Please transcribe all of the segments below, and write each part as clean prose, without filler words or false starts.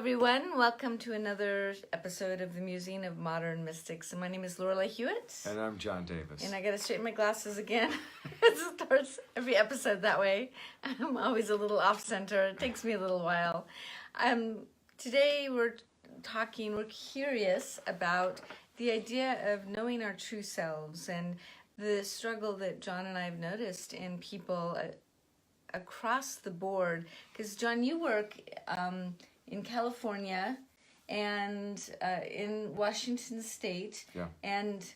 everyone. Welcome to another episode of the Museum of Modern Mystics. And my name is Lorelei Hewitt. And I'm John Davis. And I got to straighten my glasses again. It starts every episode that way. I'm always a little off center. It takes me a little while. Today we're curious about the idea of knowing our true selves and the struggle that John and I have noticed in people across the board. Because John, you work in California and in Washington State. Yeah. And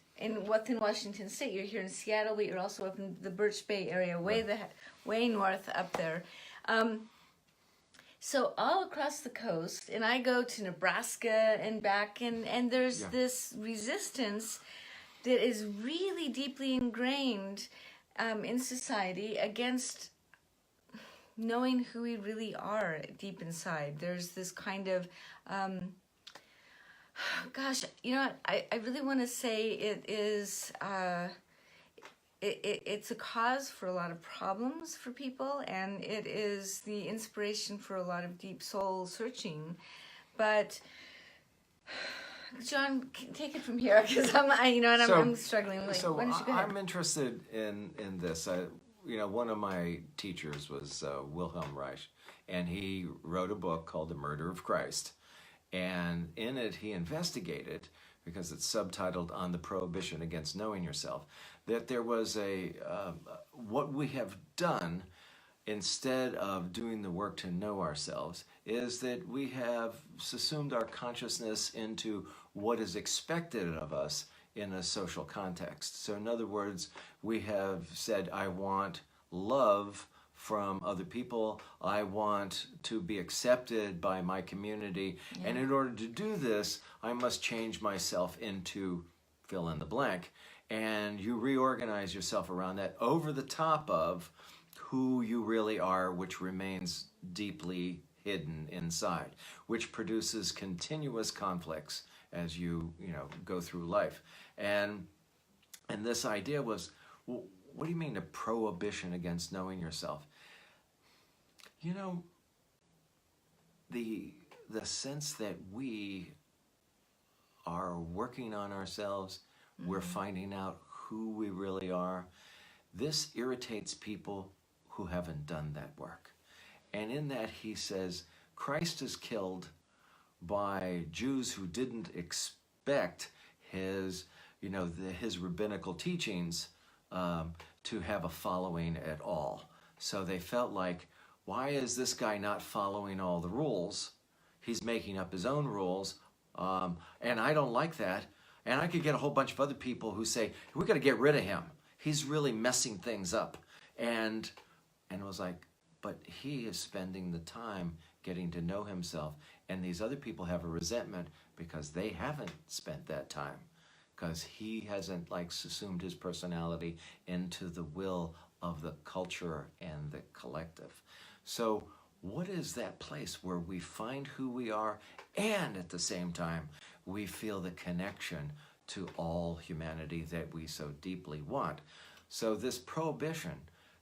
within Washington State, you're here in Seattle, but you're also up in the Birch Bay area, way north up there. So all across the coast, and I go to Nebraska and back, and there's this resistance that is really deeply ingrained in society against knowing who we really are deep inside. There's this kind of, gosh, you know what? I really want to say it is, it's a cause for a lot of problems for people, and it is the inspiration for a lot of deep soul searching. But John, take it from here, because I'm struggling. Like, why don't you go ahead? I'm interested in this. One of my teachers was Wilhelm Reich, and he wrote a book called The Murder of Christ. And in it, he investigated, because it's subtitled On the Prohibition Against Knowing Yourself, that there was what we have done instead of doing the work to know ourselves is that we have subsumed our consciousness into what is expected of us in a social context. So in other words, we have said, I want love from other people. I want to be accepted by my community. Yeah. And in order to do this, I must change myself into fill in the blank. And you reorganize yourself around that over the top of who you really are, which remains deeply hidden inside, which produces continuous conflicts as you go through life. And this idea was, well, what do you mean a prohibition against knowing yourself? The sense that we are working on ourselves, we're finding out who we really are. This irritates people who haven't done that work. And in that he says, Christ is killed by Jews who didn't expect his rabbinical teachings to have a following at all. So they felt like, why is this guy not following all the rules? He's making up his own rules, and I don't like that. And I could get a whole bunch of other people who say, we're going to get rid of him. He's really messing things up. And it was like, but he is spending the time getting to know himself. And these other people have a resentment because they haven't spent that time, because he hasn't assumed his personality into the will of the culture and the collective. So what is that place where we find who we are, and at the same time we feel the connection to all humanity that we so deeply want? So this prohibition,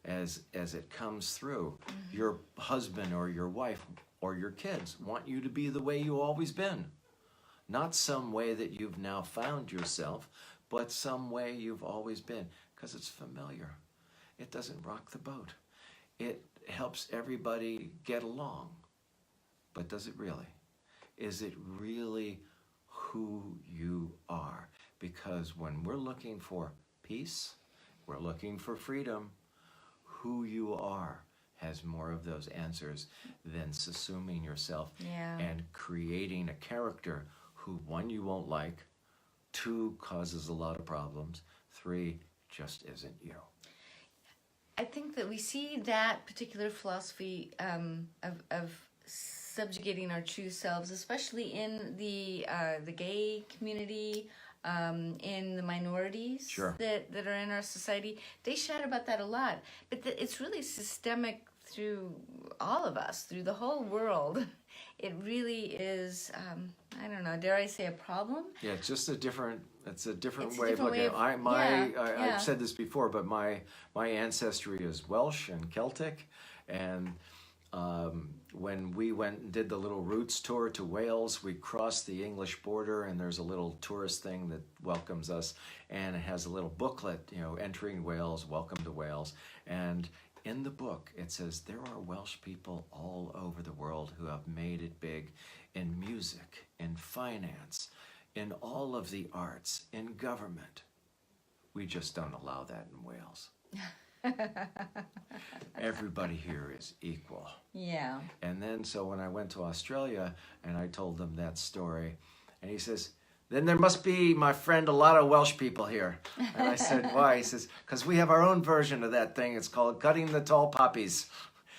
as it comes through, your husband or your wife or your kids want you to be the way you've always been. Not some way that you've now found yourself, but some way you've always been, because it's familiar. It doesn't rock the boat. It helps everybody get along. But does it really? Is it really who you are? Because when we're looking for peace, we're looking for freedom, who you are has more of those answers than subsuming yourself and creating a character who, one, you won't like, two, causes a lot of problems, three, just isn't you. I think that we see that particular philosophy of subjugating our true selves, especially in the gay community, in the minorities that are in our society. They shout about that a lot, but it's really systemic through all of us, through the whole world. It really is, I don't know, dare I say a problem? Yeah, it's just a different way of looking at it. I've said this before, but my ancestry is Welsh and Celtic, and When we went and did the little Roots tour to Wales, we crossed the English border, and there's a little tourist thing that welcomes us, and it has a little booklet, entering Wales, welcome to Wales. And in the book, it says there are Welsh people all over the world who have made it big in music, in finance, in all of the arts, in government. We just don't allow that in Wales. Everybody here is equal. Yeah. And then, so when I went to Australia and I told them that story, and he says, then there must be, my friend, a lot of Welsh people here. And I said, why? He says, because we have our own version of that thing. It's called cutting the tall poppies.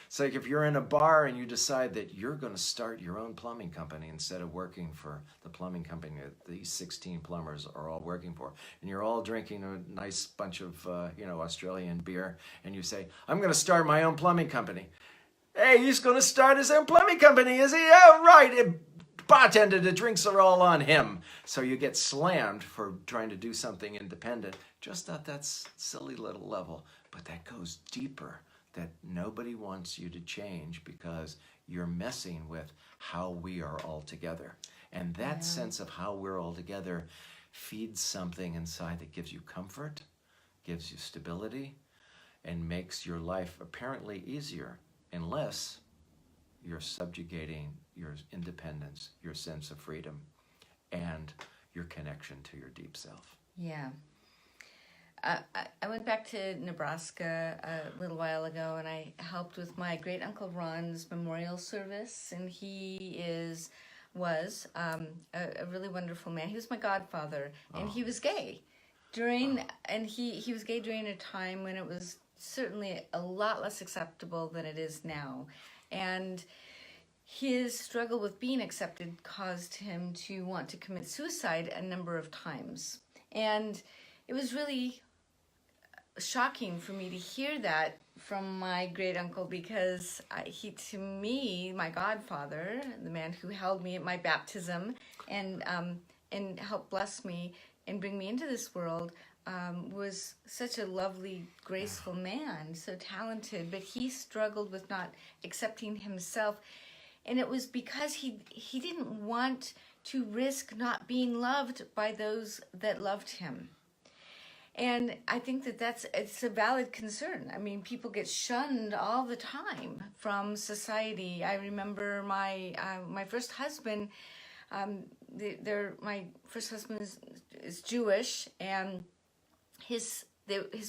It's like if you're in a bar and you decide that you're going to start your own plumbing company instead of working for the plumbing company that these 16 plumbers are all working for, and you're all drinking a nice bunch of Australian beer, and you say, I'm going to start my own plumbing company. Hey, he's going to start his own plumbing company, is he? Oh, right. Bartender, the drinks are all on him. So you get slammed for trying to do something independent, just at that silly little level. But that goes deeper. That nobody wants you to change because you're messing with how we are all together. And that sense of how we're all together feeds something inside that gives you comfort, gives you stability, and makes your life apparently easier, unless you're subjugating your independence, your sense of freedom, and your connection to your deep self. Yeah. I went back to Nebraska a little while ago, and I helped with my great uncle Ron's memorial service, and he was a really wonderful man. He was my godfather, and he was gay and he was gay during a time when it was certainly a lot less acceptable than it is now, and his struggle with being accepted caused him to want to commit suicide a number of times, and it was really shocking for me to hear that from my great uncle, because he, to me, my godfather, the man who held me at my baptism and helped bless me and bring me into this world, was such a lovely, graceful man, so talented, but he struggled with not accepting himself, and it was because he didn't want to risk not being loved by those that loved him. And I think it's a valid concern. I mean, people get shunned all the time from society. I remember my first husband. My first husband is Jewish, and his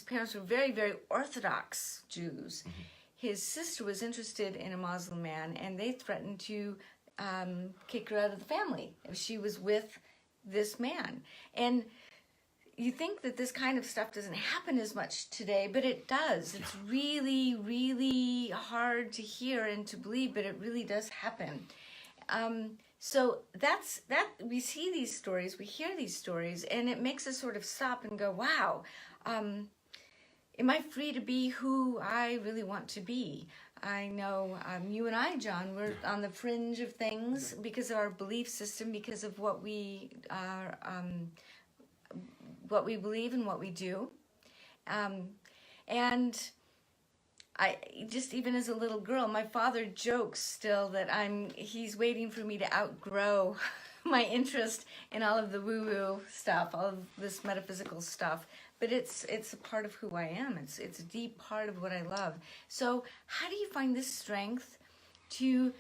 parents were very, very Orthodox Jews. Mm-hmm. His sister was interested in a Muslim man, and they threatened to kick her out of the family if she was with this man. And you think that this kind of stuff doesn't happen as much today, but it does. It's really, really hard to hear and to believe, but it really does happen. So that we see these stories, we hear these stories, and it makes us sort of stop and go, wow, am I free to be who I really want to be? I know you and I, John, we're on the fringe of things because of our belief system, because of what we are, what we believe and what we do. And I just, even as a little girl, my father jokes still that he's waiting for me to outgrow my interest in all of the woo-woo stuff, all of this metaphysical stuff. But it's a part of who I am. It's a deep part of what I love. So how do you find this strength to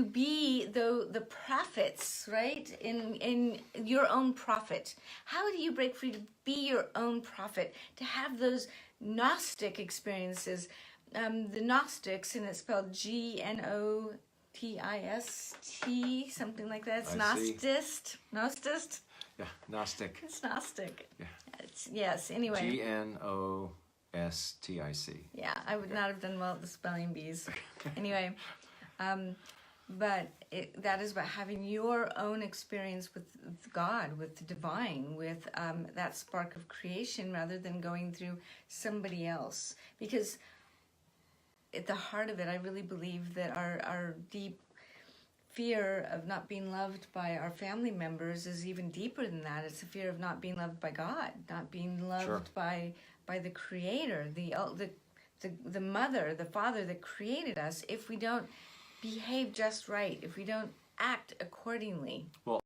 be the prophets, right? In your own prophet. How do you break free to be your own prophet? To have those Gnostic experiences. The Gnostics, and it's spelled Gnotist, something like that. It's Gnostic. Gnostic? Yeah, Gnostic. It's Gnostic. Yeah. Yes, anyway. Gnostic. Yeah, I would not have done well at the spelling bees. Anyway, but that is about having your own experience with God, with the divine, with that spark of creation, rather than going through somebody else. Because at the heart of it, I really believe that our deep fear of not being loved by our family members is even deeper than that. It's a fear of not being loved by God, not being loved by the Creator, the the mother, the father that created us if we don't behave just right, if we don't act accordingly. Well,